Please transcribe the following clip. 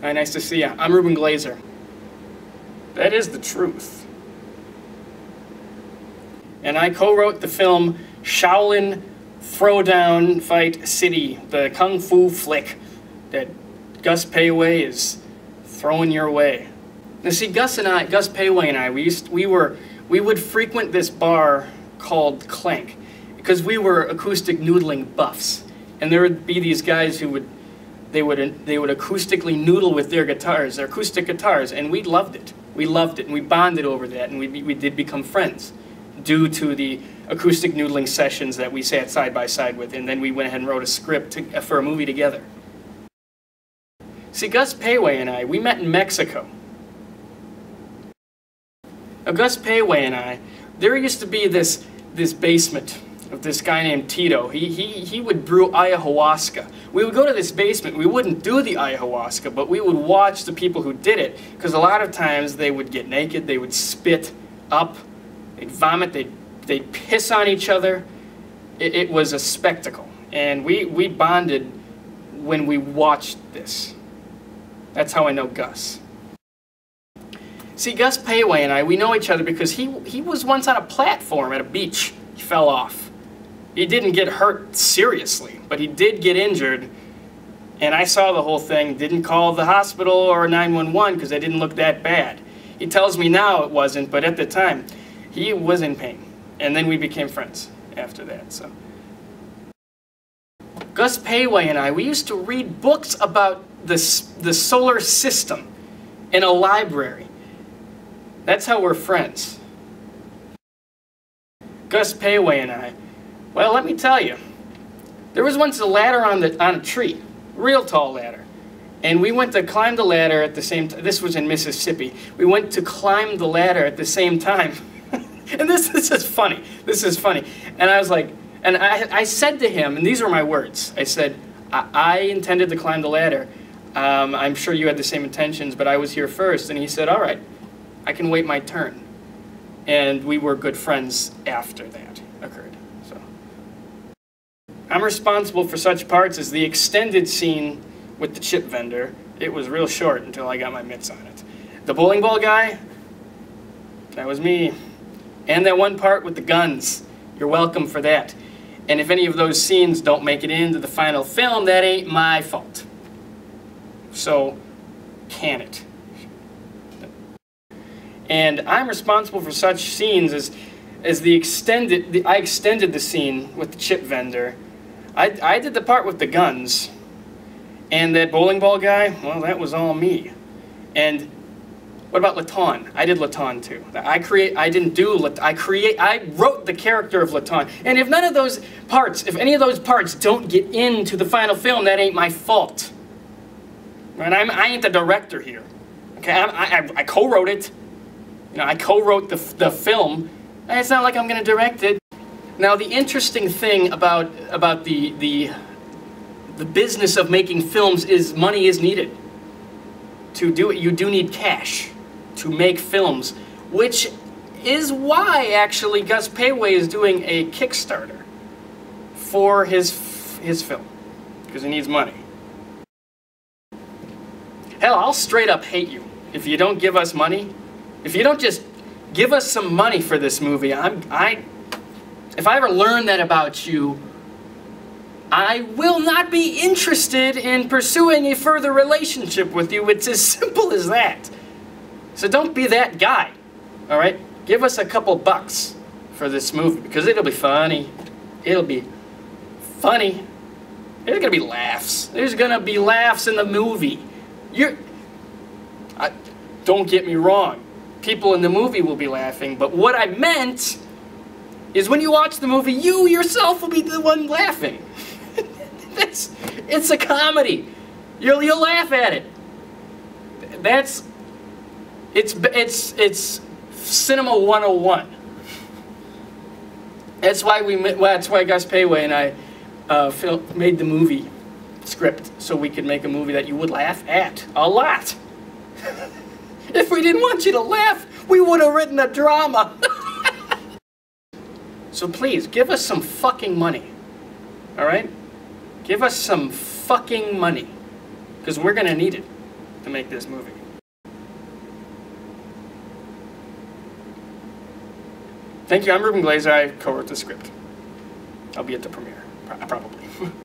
Hi, nice to see you. I'm Reuben Glaser. That is the truth. And I co-wrote the film Shaolin Throwdown Fight City, the kung fu flick that Gus Payway is throwing your way. Now see, Gus Payway and I, we would frequent this bar called Clank because we were acoustic noodling buffs, and there would be these guys who would acoustically noodle with their guitars, their acoustic guitars, and we loved it. We loved it, and we bonded over that, and we did become friends due to the acoustic noodling sessions that we sat side by side with, and then we went ahead and wrote a script for a movie together. See, Gus Payway and I, we met in Mexico. Now, Gus Payway and I, there used to be this basement of this guy named Tito. He would brew ayahuasca. We would go to this basement. We wouldn't do the ayahuasca, but we would watch the people who did it, because a lot of times they would get naked, they would spit up, they'd vomit, they'd piss on each other. It was a spectacle, and we bonded when we watched this. That's how I know Gus. See, Gus Payway and I, we know each other because he was once on a platform at a beach. He fell off. He didn't get hurt seriously, but he did get injured, and I saw the whole thing, didn't call the hospital or 911 because they didn't look that bad. He tells me now it wasn't, but at the time, he was in pain. And then we became friends after that. So, Gus Payway and I, we used to read books about the solar system in a library. That's how we're friends. Gus Payway and I, well, let me tell you, there was once a ladder on a tree, real tall ladder, and we went to climb the ladder at the same time. This was in Mississippi. We went to climb the ladder at the same time, and this is funny. This is funny. And I was like, and I said to him, and these were my words. I said, I intended to climb the ladder. I'm sure you had the same intentions, but I was here first. And he said, all right, I can wait my turn. And we were good friends after that occurred. So, I'm responsible for such parts as the extended scene with the chip vendor. It was real short until I got my mitts on it. The bowling ball guy, that was me. And that one part with the guns, you're welcome for that. And if any of those scenes don't make it into the final film, that ain't my fault. So, can it? And I'm responsible for such scenes as I extended the scene with the chip vendor. I did the part with the guns. And that bowling ball guy, well, that was all me. And what about Latan? I did Latan too. I wrote the character of Latan. And if none of those parts, if any of those parts don't get into the final film, that ain't my fault. And I ain't the director here. Okay, I co-wrote it. You know, I co-wrote the film. And it's not like I'm going to direct it. Now, the interesting thing about the business of making films is money is needed. To do it, you do need cash to make films, which is why, actually, Gus Payway is doing a Kickstarter for his film, because he needs money. Hell, I'll straight up hate you if you don't give us money. If you don't just give us some money for this movie, if I ever learn that about you, I will not be interested in pursuing a further relationship with you. It's as simple as that. So don't be that guy, all right? Give us a couple bucks for this movie, because it'll be funny. It'll be funny. There's gonna be laughs. There's gonna be laughs in the movie. Don't get me wrong. People in the movie will be laughing, but what I meant is when you watch the movie, you yourself will be the one laughing. It's a comedy. You'll laugh at it. It's cinema 101. That's why Gus Payway and I made the movie script, so we could make a movie that you would laugh at a lot. If we didn't want you to laugh, we would have written a drama. So please, give us some fucking money. All right? Give us some fucking money, because we're going to need it. to make this movie. Thank you. I'm Reuben Glaser. I co-wrote the script. I'll be at the premiere, probably.